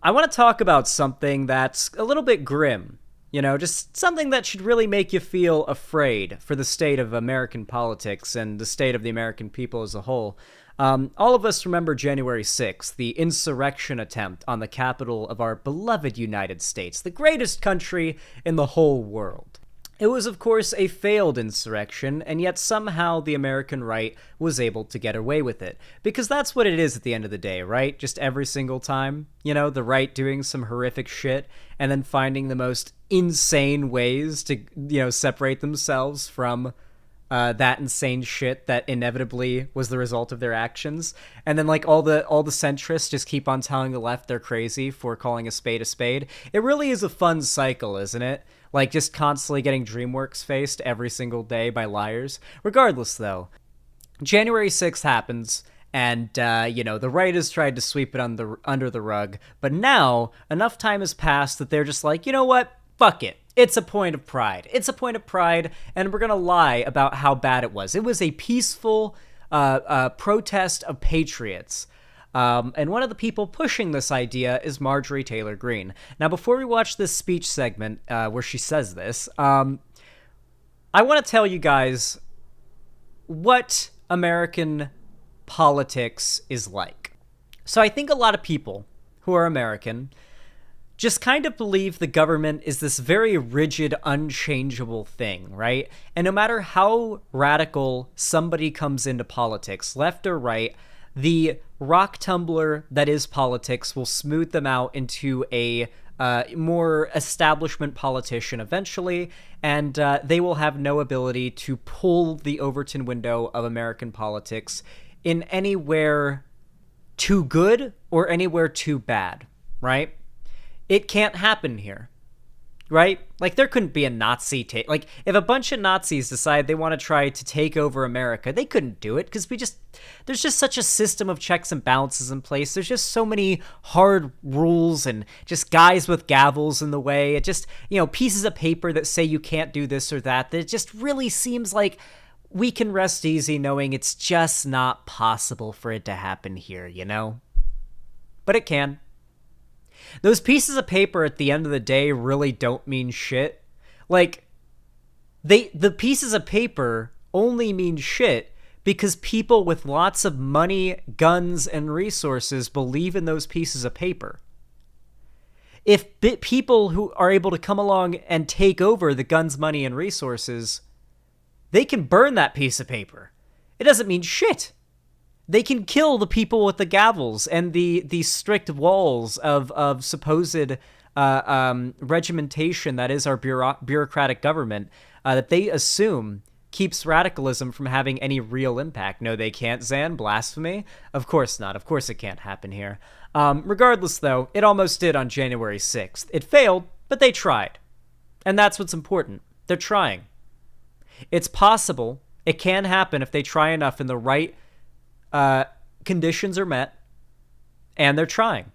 I want to talk about something that's a little bit grim. You know, just something that should really make you feel afraid for the state of American politics and the state of the American people as a whole. All of us remember January 6th, the insurrection attempt on the capital of our beloved United States, the greatest country in the whole world. It was, of course, a failed insurrection, and yet somehow the American right was able to get away with it. Because that's what it is at the end of the day, right? Just every single time, you know, the right doing some horrific shit, and then finding the most insane ways to, you know, separate themselves from that insane shit that inevitably was the result of their actions. And then, like, all the centrists just keep on telling the left they're crazy for calling a spade a spade. It really is a fun cycle, isn't it? Like, just constantly getting DreamWorks faced every single day by liars. Regardless, though, January 6th happens, and, you know, the right has tried to sweep it under the rug. But now, enough time has passed that they're just like, you know what? Fuck it. It's a point of pride. It's a point of pride, and we're gonna lie about how bad it was. It was a peaceful protest of patriots. And one of the people pushing this idea is Marjorie Taylor Greene. Now, before we watch this speech segment where she says this, I want to tell you guys what American politics is like. So I think a lot of people who are American just kind of believe the government is this very rigid, unchangeable thing, right? And no matter how radical somebody comes into politics, left or right, the rock tumbler that is politics will smooth them out into a more establishment politician eventually, and they will have no ability to pull the Overton window of American politics in anywhere too good or anywhere too bad, right? It can't happen here, right? Like, there couldn't be a Nazi like, if a bunch of Nazis decide they want to try to take over America, they couldn't do it because there's just such a system of checks and balances in place. There's just so many hard rules and just guys with gavels in the way. It just, you know, pieces of paper that say you can't do this or that. That it just really seems like we can rest easy knowing it's just not possible for it to happen here, you know? But it can. Those pieces of paper at the end of the day really don't mean shit. Like, the pieces of paper only mean shit because people with lots of money, guns, and resources believe in those pieces of paper. If people who are able to come along and take over the guns, money, and resources, they can burn that piece of paper. It doesn't mean shit. They can kill the people with the gavels and the strict walls of supposed regimentation that is our bureaucratic government that they assume keeps radicalism from having any real impact. No, they can't, Zan. Blasphemy? Of course not. Of course it can't happen here. Regardless, though, it almost did on January 6th. It failed, but they tried. And that's what's important. They're trying. It's possible. It can happen if they try enough and the right conditions are met, and they're trying.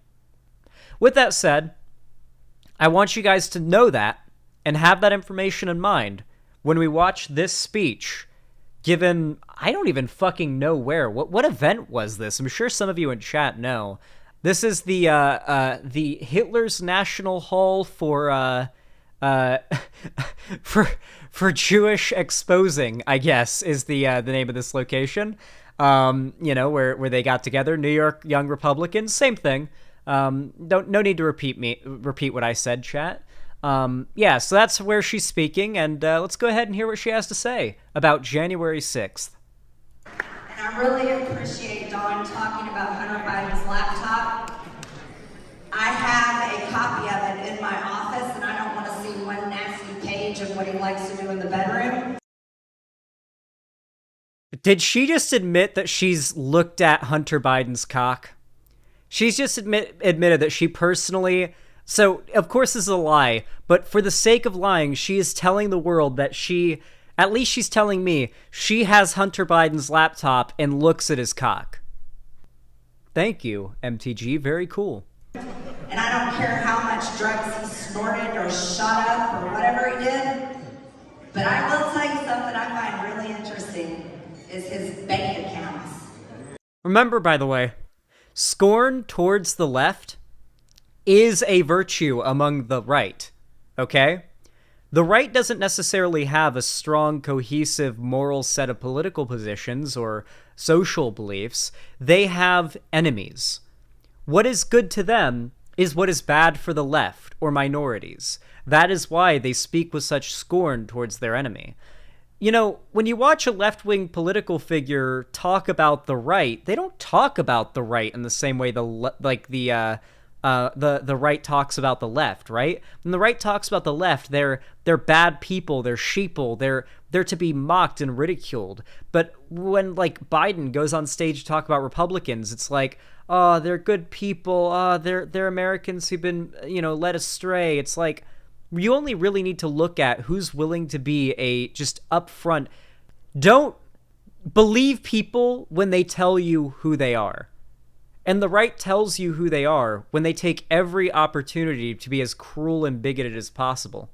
With that said, I want you guys to know that and have that information in mind when we watch this speech given, I don't even fucking know where. What event was this? I'm sure some of you in chat know. This is the Hitler's National Hall for Jewish exposing, I guess, is the name of this location. You know, where they got together. New York Young Republicans, same thing. No need to repeat what I said, chat. Yeah, so that's where she's speaking, and let's go ahead and hear what she has to say about January 6th. And I really appreciate Dawn talking about Hunter Biden's laptop. I have a copy of it in my office, and I don't want to see one nasty page of what he likes to do in the bedroom. Did she just admit that she's looked at Hunter Biden's cock? She's just admitted that she personally... So, of course this is a lie, but for the sake of lying, she is telling the world that she... At least she's telling me she has Hunter Biden's laptop and looks at his cock. Thank you, MTG. Very cool. And I don't care how much drugs he snorted or shot up or whatever he did, but I will tell you something I find really interesting. Is his bank accounts. Remember, by the way, scorn towards the left is a virtue among the right. Okay? The right doesn't necessarily have a strong, cohesive, moral set of political positions or social beliefs. They have enemies. What is good to them is what is bad for the left or minorities. That is why they speak with such scorn towards their enemy. You know, when you watch a left-wing political figure talk about the right, they don't talk about the right in the same way the right talks about the left, right? When the right talks about the left, they're bad people, they're sheeple, they're to be mocked and ridiculed. But when like Biden goes on stage to talk about Republicans, it's like, oh, they're good people, they're Americans who've been, led astray. It's like, you only really need to look at who's willing to be a just upfront. Don't believe people when they tell you who they are. And the right tells you who they are when they take every opportunity to be as cruel and bigoted as possible.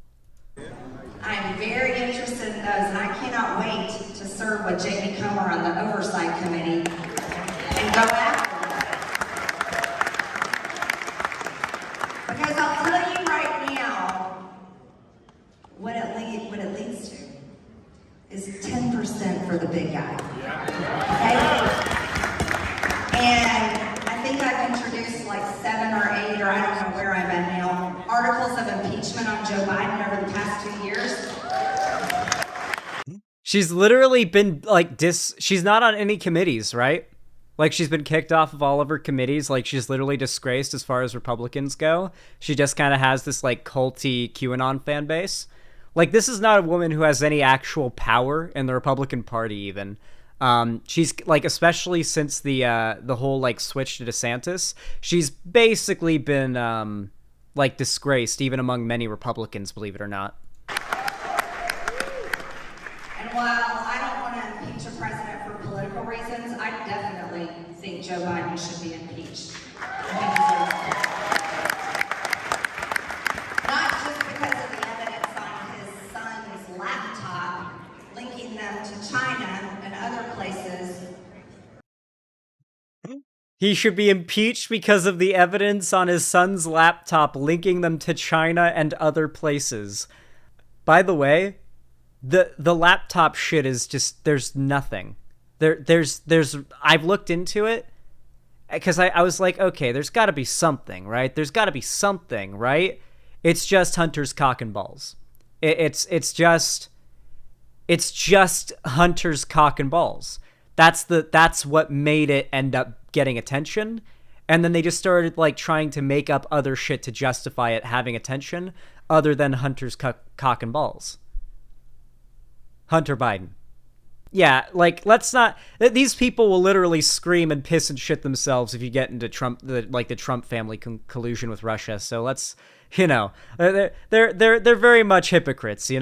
I'm very interested in those, and I cannot wait to serve with Jamie Comer on the Oversight Committee and go after them. Because I'll tell you right now, what it leads to is 10% for the big guy. Okay? And I think I've introduced like 7 or 8, or I don't know where I'm at now, articles of impeachment on Joe Biden over the past 2 years. She's literally been like she's not on any committees, right? Like she's been kicked off of all of her committees. Like she's literally disgraced as far as Republicans go. She just kind of has this like culty QAnon fan base. Like this is not a woman who has any actual power in the Republican Party even. She's like, especially since the whole like switch to DeSantis, she's basically been like disgraced even among many Republicans, believe it or not. And while I don't want to impeach a president for political reasons, I definitely think Joe Biden should be impeached. Not just because of the evidence on his son's laptop linking them to China and other places. He should be impeached because of the evidence on his son's laptop linking them to China and other places. By the way, the laptop shit is just, there's nothing. There's I've looked into it because I was like, okay, there's got to be something, right? There's got to be something, right? It's just Hunter's cock and balls. It's just Hunter's cock and balls. That's what made it end up getting attention. And then they just started like trying to make up other shit to justify it having attention other than Hunter's cock and balls. Hunter Biden. Yeah, like let's not. These people will literally scream and piss and shit themselves if you get into the Trump family collusion with Russia. So let's, they're very much hypocrites. You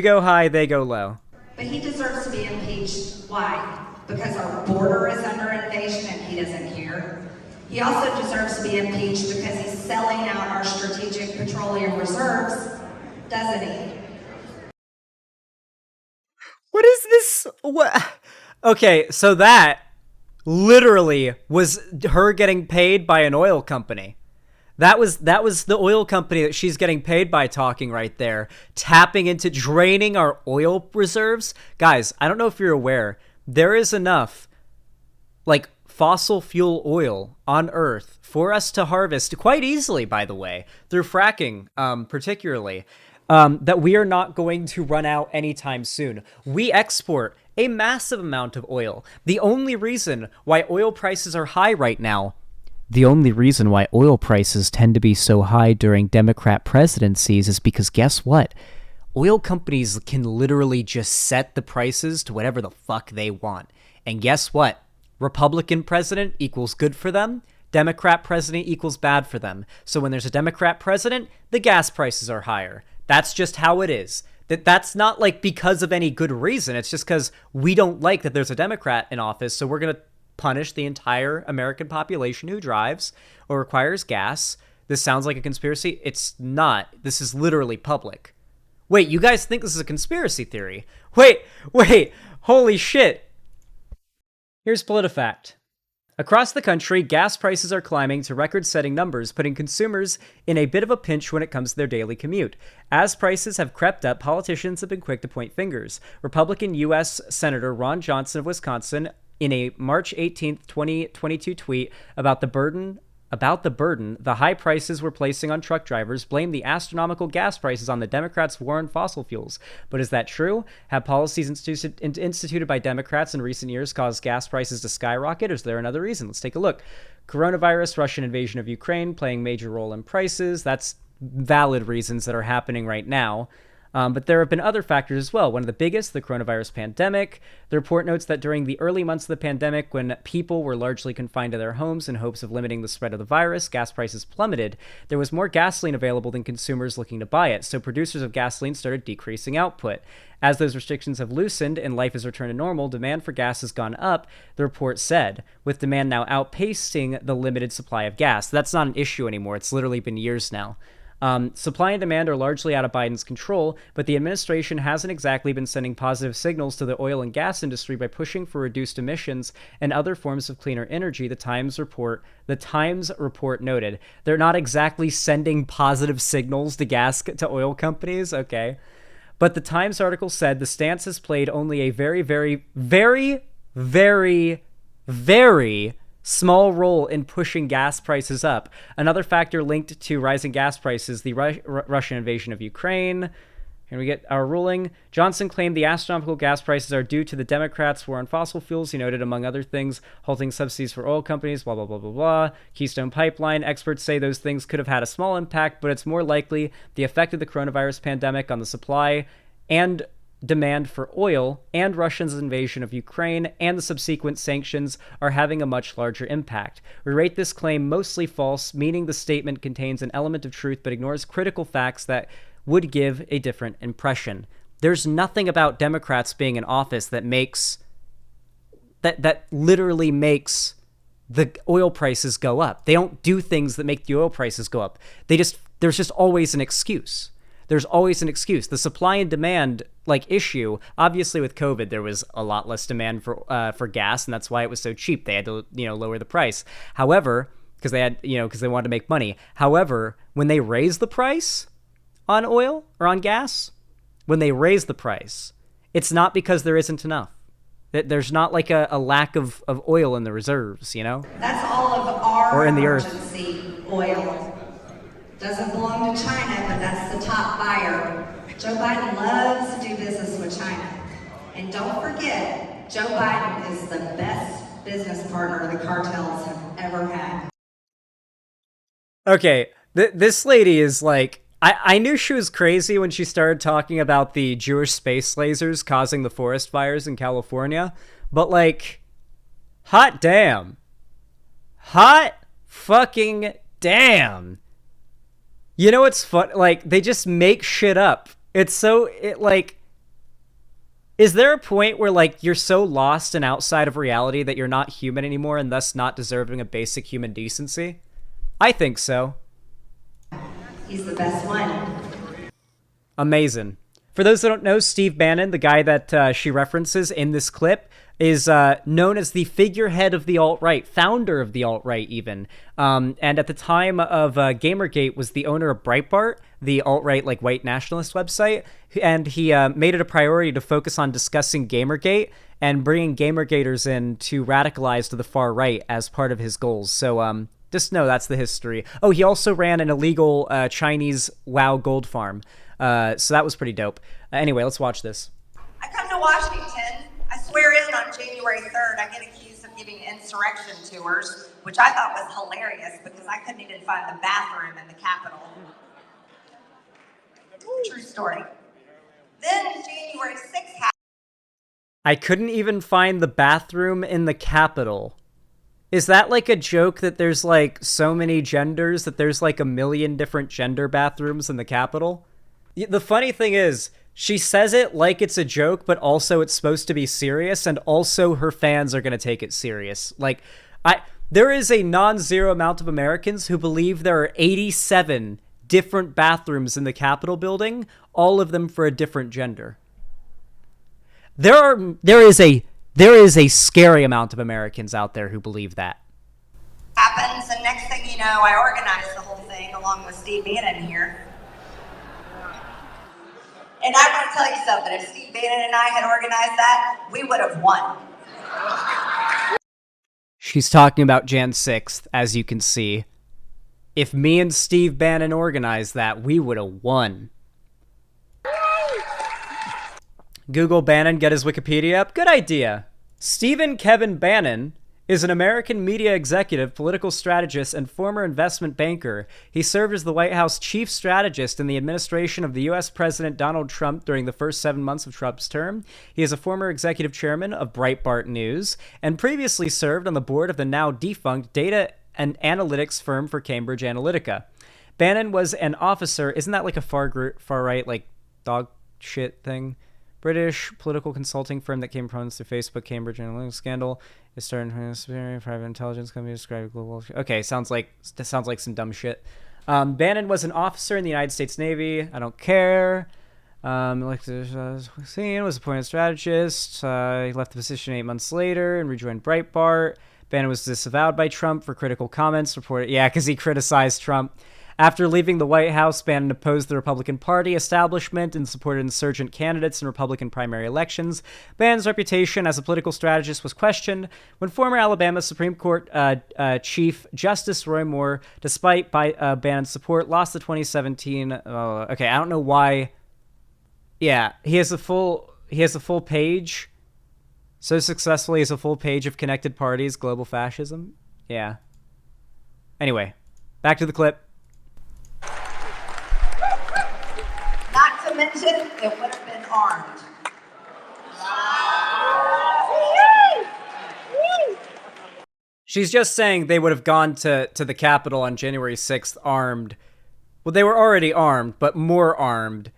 go high, they go low. But he deserves to be impeached. Why? Because our border is under invasion and he doesn't care. He also deserves to be impeached because he's selling out our strategic petroleum reserves, doesn't he? What is this? What? Okay, so that literally was her getting paid by an oil company. That was the oil company that she's getting paid by talking right there, tapping into draining our oil reserves. Guys, I don't know if you're aware, there is enough like fossil fuel oil on Earth for us to harvest quite easily, by the way, through fracking, particularly. That we are not going to run out anytime soon. We export a massive amount of oil. The only reason why oil prices are high right now, the only reason why oil prices tend to be so high during Democrat presidencies is because guess what? Oil companies can literally just set the prices to whatever the fuck they want. And guess what? Republican president equals good for them. Democrat president equals bad for them. So when there's a Democrat president, the gas prices are higher. That's just how it is. That's not like because of any good reason. It's just because we don't like that there's a Democrat in office, so we're going to punish the entire American population who drives or requires gas. This sounds like a conspiracy. It's not. This is literally public. Wait, you guys think this is a conspiracy theory? Wait, holy shit. Here's PolitiFact. Across the country, gas prices are climbing to record-setting numbers, putting consumers in a bit of a pinch when it comes to their daily commute. As prices have crept up, politicians have been quick to point fingers. Republican U.S. Senator Ron Johnson of Wisconsin, in a March 18th, 2022 tweet about the burden the high prices were placing on truck drivers, blamed the astronomical gas prices on the Democrats' war on fossil fuels. But is that true? Have policies instituted by Democrats in recent years caused gas prices to skyrocket, or is there another reason? Let's take a look. Coronavirus, Russian invasion of Ukraine playing major role in prices. That's valid reasons that are happening right now. But there have been other factors as well. One of the biggest, the coronavirus pandemic. The report notes that during the early months of the pandemic, when people were largely confined to their homes in hopes of limiting the spread of the virus, gas prices plummeted. There was more gasoline available than consumers looking to buy it, so producers of gasoline started decreasing output. As those restrictions have loosened and life has returned to normal, demand for gas has gone up, the report said, with demand now outpacing the limited supply of gas. That's not an issue anymore. It's literally been years now. Supply and demand are largely out of Biden's control, but the administration hasn't exactly been sending positive signals to the oil and gas industry by pushing for reduced emissions and other forms of cleaner energy, the Times report noted. They're not exactly sending positive signals to oil companies, okay. But the Times article said the stance has played only a very, very, very, very, very small role in pushing gas prices up. Another factor linked to rising gas prices, the Russian invasion of Ukraine. Here we get our ruling. Johnson claimed the astronomical gas prices are due to the Democrats' war on fossil fuels. He noted, among other things, halting subsidies for oil companies, blah, blah, blah, blah, blah. Keystone Pipeline. Experts say those things could have had a small impact, but it's more likely the effect of the coronavirus pandemic on the supply and demand for oil and Russia's invasion of Ukraine and the subsequent sanctions are having a much larger impact. We rate this claim mostly false, meaning the statement contains an element of truth but ignores critical facts that would give a different impression. There's nothing about Democrats being in office that literally makes the oil prices go up. They don't do things that make the oil prices go up. There's just always an excuse. There's always an excuse. The supply and demand issue, obviously with COVID, there was a lot less demand for gas, and that's why it was so cheap. They had to, lower the price. However, because they wanted to make money. However, when they raise the price on oil or on gas, when they raise the price, it's not because there isn't enough. There's not a lack of oil in the reserves, That's all of our or in the emergency oil. Doesn't belong to China, but that's the top buyer. Joe Biden loves to do business with China. And don't forget, Joe Biden is the best business partner the cartels have ever had. Okay, this lady is I knew she was crazy when she started talking about the Jewish space lasers causing the forest fires in California, but hot damn. Hot fucking damn. You know what's fun? They just make shit up. Is there a point where you're so lost and outside of reality that you're not human anymore and thus not deserving of basic human decency? I think so. He's the best one. Amazing. For those that don't know, Steve Bannon, the guy that she references in this clip, is known as the figurehead of the alt-right, founder of the alt-right even. And at the time of Gamergate was the owner of Breitbart, the alt-right white nationalist website. And he made it a priority to focus on discussing Gamergate and bringing Gamergaters in to radicalize to the far right as part of his goals. So just know that's the history. Oh, he also ran an illegal Chinese WoW gold farm. So that was pretty dope. Anyway, let's watch this. I come to Washington. I swear in on January 3rd. I get accused of giving insurrection tours, which I thought was hilarious because I couldn't even find the bathroom in the Capitol. True story. Then January 6th happened. I couldn't even find the bathroom in the Capitol. Is that a joke that there's so many genders that there's a million different gender bathrooms in the Capitol? The funny thing is, she says it like it's a joke, but also it's supposed to be serious, and also her fans are going to take it serious. There is a non-zero amount of Americans who believe there are 87 different bathrooms in the Capitol building, all of them for a different gender. There is a scary amount of Americans out there who believe that. Happens, and next thing you know, I organized the whole thing along with Steve Bannon here. And I want to tell you something, if Steve Bannon and I had organized that, we would have won. She's talking about Jan 6th, as you can see. If me and Steve Bannon organized that, we would have won. Google Bannon, get his Wikipedia up. Good idea. Stephen Kevin Bannon is an American media executive, political strategist, and former investment banker. He served as the White House chief strategist in the administration of the U.S. President Donald Trump during the first 7 months of Trump's term. He is a former executive chairman of Breitbart News and previously served on the board of the now defunct data and analytics firm for Cambridge Analytica. Bannon was an officer. Isn't that like a far right, like dog shit thing? British political consulting firm that came prominence through Facebook Cambridge Analytica scandal. It started in a private intelligence company described global. Okay, sounds like some dumb shit. Bannon was an officer in the United States Navy. I don't care. Was appointed strategist. He left the position 8 months later and rejoined Breitbart. Bannon was disavowed by Trump for critical comments reported. Yeah, because he criticized Trump. After leaving the White House, Bannon opposed the Republican Party establishment and supported insurgent candidates in Republican primary elections. Bannon's reputation as a political strategist was questioned when former Alabama Supreme Court Chief Justice Roy Moore, despite Bannon's support, lost the 2017. Okay, I don't know why. Yeah, he has a full page. So successfully, he has a full page of connected parties, global fascism. Yeah. Anyway, back to the clip. Not to mention, it would have been armed. She's just saying they would have gone to the Capitol on January 6th armed. Well, they were already armed, but more armed.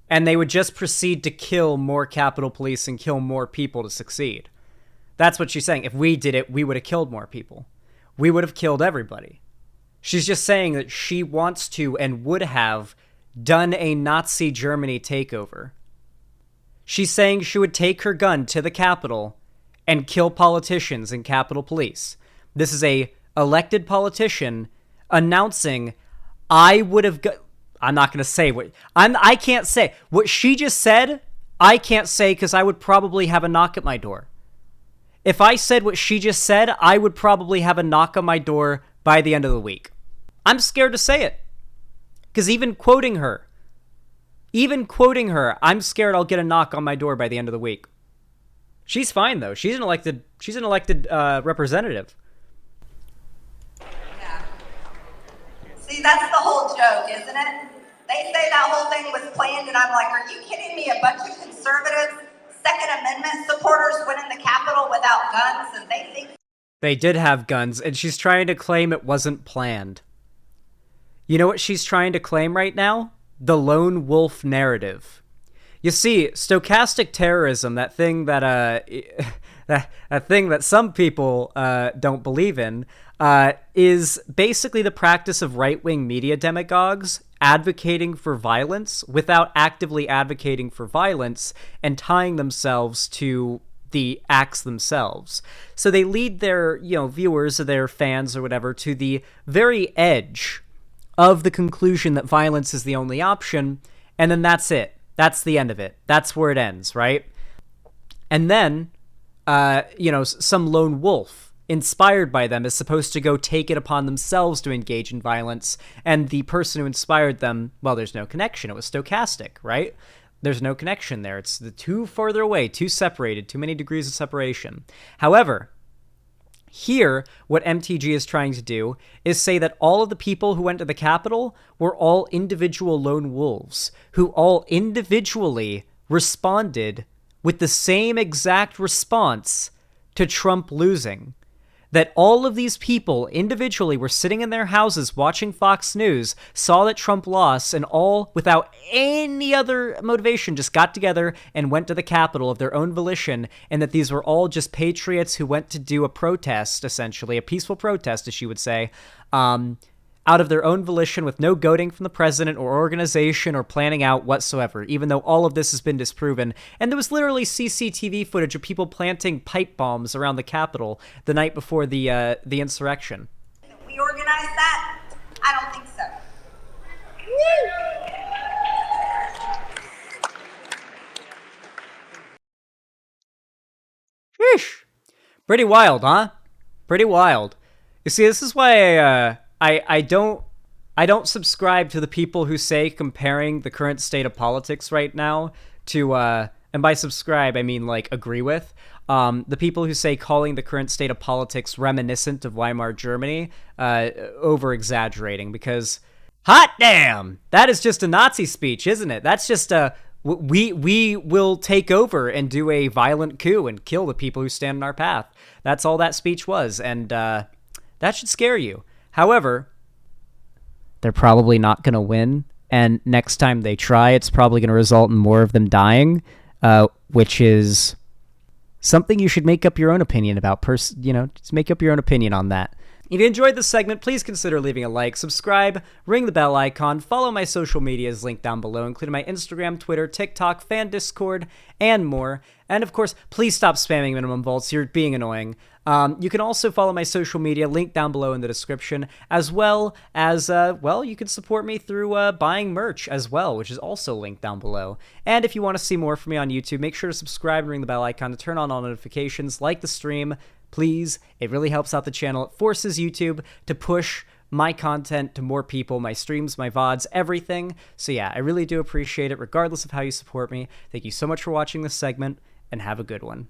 And they would just proceed to kill more Capitol Police and kill more people to succeed. That's what she's saying. If we did it, we would have killed more people. We would have killed everybody. She's just saying that she wants to and would have done a Nazi Germany takeover. She's saying she would take her gun to the Capitol and kill politicians and Capitol Police. This is a elected politician announcing, I would have... I'm not going to say what... I can't say. What she just said, I can't say because I would probably have a knock at my door. If I said what she just said, I would probably have a knock on my door by the end of the week. I'm scared to say it. Because even quoting her, I'm scared I'll get a knock on my door by the end of the week. She's fine, though. She's an elected representative. Yeah. See, that's the whole joke, isn't it? They say that whole thing was planned, and I'm like, are you kidding me? A bunch of conservative Second Amendment supporters went in the Capitol without guns, and they think... They did have guns, and she's trying to claim it wasn't planned. You know what she's trying to claim right now? The lone wolf narrative. You see, stochastic terrorism, that thing that some people don't believe in, is basically the practice of right-wing media demagogues advocating for violence without actively advocating for violence and tying themselves to the acts themselves. So they lead their, viewers or their fans or whatever to the very edge of the conclusion that violence is the only option, and then that's it. That's the end of it. That's where it ends, right? And then, some lone wolf, inspired by them, is supposed to go take it upon themselves to engage in violence, and the person who inspired them, well, there's no connection. It was stochastic, right? There's no connection there. It's too further away, too separated, too many degrees of separation. However, here, what MTG is trying to do is say that all of the people who went to the Capitol were all individual lone wolves, who all individually responded with the same exact response to Trump losing. That all of these people individually were sitting in their houses watching Fox News, saw that Trump lost, and all, without any other motivation, just got together and went to the Capitol of their own volition, and that these were all just patriots who went to do a protest, essentially, a peaceful protest, as she would say, out of their own volition with no goading from the president or organization or planning out whatsoever, even though all of this has been disproven. And there was literally CCTV footage of people planting pipe bombs around the Capitol the night before the insurrection. organize that? I don't think so. Sheesh. Pretty wild, huh? Pretty wild. You see, this is why I don't subscribe to the people who say comparing the current state of politics right now to and by subscribe I mean like agree with the people who say calling the current state of politics reminiscent of Weimar Germany over exaggerating, because hot damn, that is just a Nazi speech, isn't it? That's just a we will take over and do a violent coup and kill the people who stand in our path. That's all that speech was, and that should scare you. However, they're probably not going to win, and next time they try, it's probably going to result in more of them dying, which is something you should make up your own opinion about. Just make up your own opinion on that. If you enjoyed this segment, please consider leaving a like, subscribe, ring the bell icon, follow my social medias linked down below, including my Instagram, Twitter, TikTok, fan Discord, and more. And of course, please stop spamming minimum vaults. You're being annoying. You can also follow my social media linked down below in the description, as well as, you can support me through buying merch as well, which is also linked down below. And if you want to see more from me on YouTube, make sure to subscribe and ring the bell icon to turn on all notifications, like the stream. Please, it really helps out the channel. It forces YouTube to push my content to more people, my streams, my VODs, everything. So yeah, I really do appreciate it, regardless of how you support me. Thank you so much for watching this segment, and have a good one.